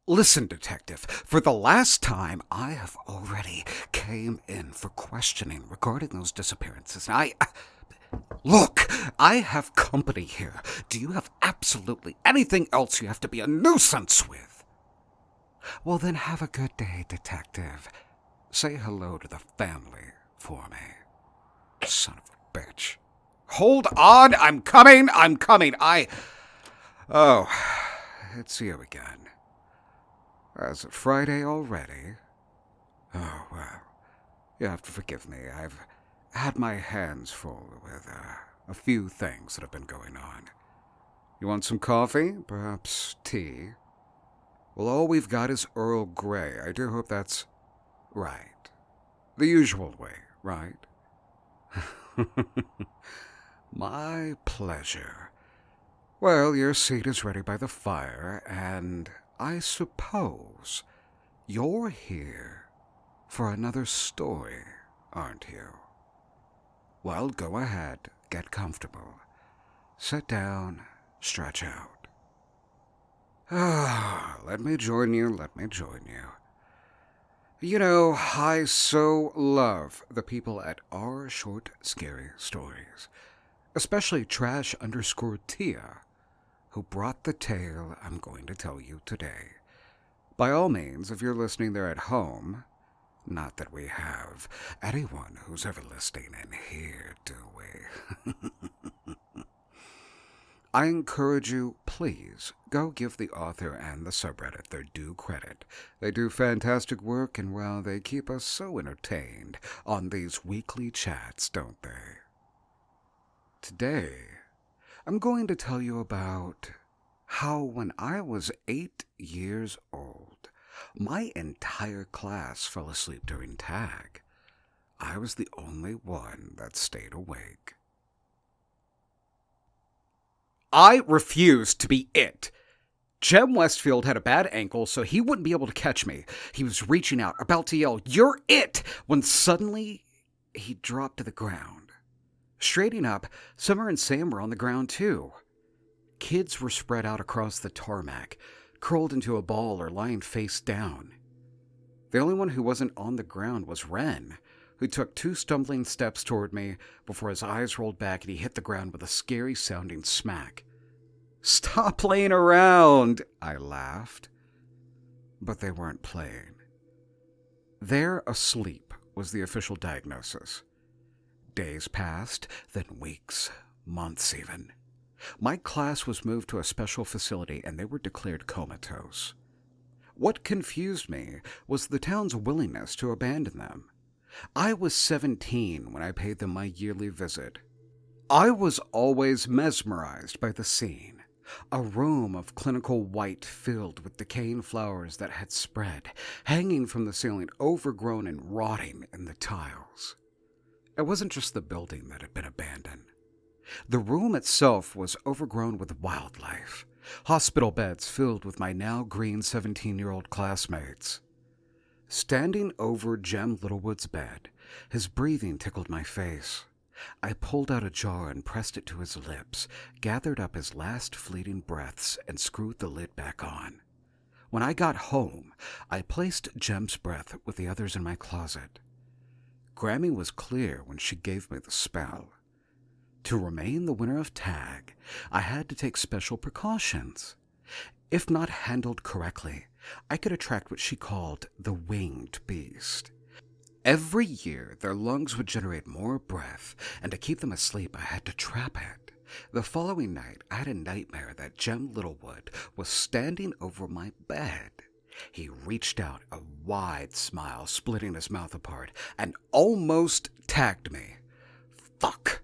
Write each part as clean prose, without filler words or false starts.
Listen, detective, for the last time, I have already came in for questioning regarding those disappearances. Look, I have company here. Do you have absolutely anything else you have to be a nuisance with? Well, then have a good day, detective. Say hello to the family for me. Son of a bitch. Hold on, I'm coming. Oh, it's you again. Is it Friday already? Oh, well, you have to forgive me. I've had my hands full with a few things that have been going on. You want some coffee? Perhaps tea? Well, all we've got is Earl Grey. I do hope that's right. The usual way, right? My pleasure. Well, your seat is ready by the fire, and I suppose you're here for another story, aren't you? Well, go ahead, get comfortable. Sit down, stretch out. Let me join you. You know, I so love the people at Our Short Scary Stories, especially Trash_Tia, who brought the tale I'm going to tell you today. By all means, if you're listening there at home, not that we have anyone who's ever listening in here, do we? I encourage you, please, go give the author and the subreddit their due credit. They do fantastic work, and well, they keep us so entertained on these weekly chats, don't they? Today, I'm going to tell you about how when I was 8 years old, my entire class fell asleep during tag. I was the only one that stayed awake. I refused to be it. Jem Westfield had a bad ankle, so he wouldn't be able to catch me. He was reaching out, about to yell, "You're it!" when suddenly he dropped to the ground. Straightening up, Summer and Sam were on the ground too. Kids were spread out across the tarmac, curled into a ball or lying face down. The only one who wasn't on the ground was Ren, who took 2 stumbling steps toward me before his eyes rolled back and he hit the ground with a scary-sounding smack. "Stop playing around," I laughed. But they weren't playing. "They're asleep," was the official diagnosis. Days passed, then weeks, months even. My class was moved to a special facility and they were declared comatose. What confused me was the town's willingness to abandon them. I was 17 when I paid them my yearly visit. I was always mesmerized by the scene. A room of clinical white filled with decaying flowers that had spread, hanging from the ceiling, overgrown and rotting in the tiles. It wasn't just the building that had been abandoned. The room itself was overgrown with wildlife. Hospital beds filled with my now green 17-year-old classmates. Standing over Jem Littlewood's bed, his breathing tickled my face. I pulled out a jar and pressed it to his lips, gathered up his last fleeting breaths, and screwed the lid back on. When I got home, I placed Jem's breath with the others in my closet. Grammy was clear when she gave me the spell. To remain the winner of tag, I had to take special precautions. If not handled correctly, I could attract what she called the winged beast. Every year, their lungs would generate more breath, and to keep them asleep, I had to trap it. The following night, I had a nightmare that Jem Littlewood was standing over my bed. He reached out, a wide smile splitting his mouth apart, and almost tagged me. Fuck.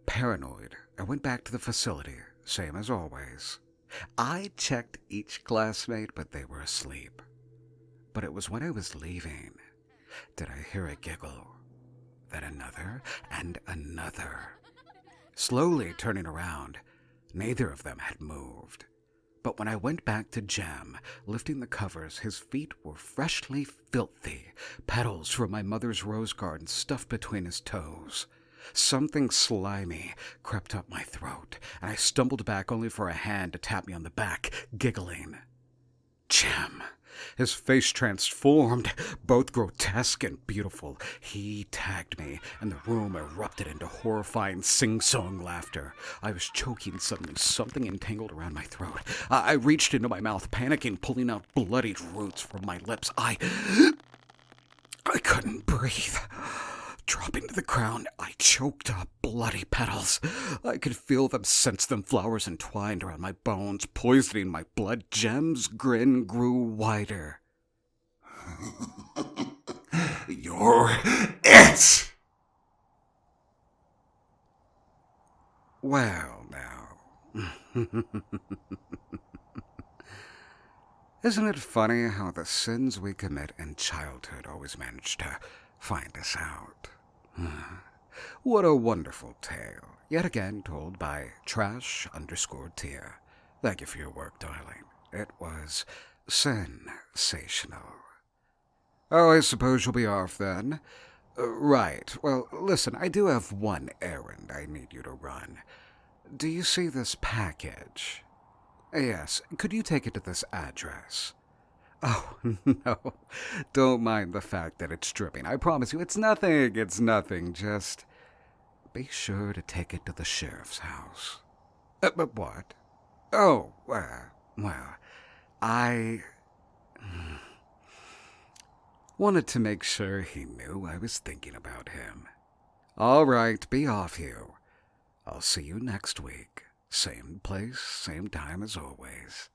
Paranoid, I went back to the facility, same as always. I checked each classmate, but they were asleep. But it was when I was leaving, did I hear a giggle, then another and another. Slowly turning around, neither of them had moved. But when I went back to Jem, lifting the covers, his feet were freshly filthy, petals from my mother's rose garden stuffed between his toes. Something slimy crept up my throat, and I stumbled back only for a hand to tap me on the back, giggling. "Jem, His face transformed, both grotesque and beautiful. He tagged me, and the room erupted into horrifying sing-song laughter. I was choking suddenly, something entangled around my throat. I reached into my mouth, panicking, pulling out bloodied roots from my lips. I couldn't breathe. Dropping to the ground, I choked up bloody petals. I could feel them, sense them, flowers entwined around my bones, poisoning my blood. Jem's grin grew wider. You're it! Well, now. Isn't it funny how the sins we commit in childhood always manage to find us out? What a wonderful tale, yet again told by Trash_Tia. Thank you for your work, darling. It was sensational. Oh, I suppose you'll be off then. Right. Well, listen, I do have one errand I need you to run. Do you see this package? Yes. Could you take it to this address? Oh, no. Don't mind the fact that it's dripping. I promise you, it's nothing. It's nothing. Just be sure to take it to the sheriff's house. But what? Oh, well, I wanted to make sure he knew I was thinking about him. All right, be off you. I'll see you next week. Same place, same time as always.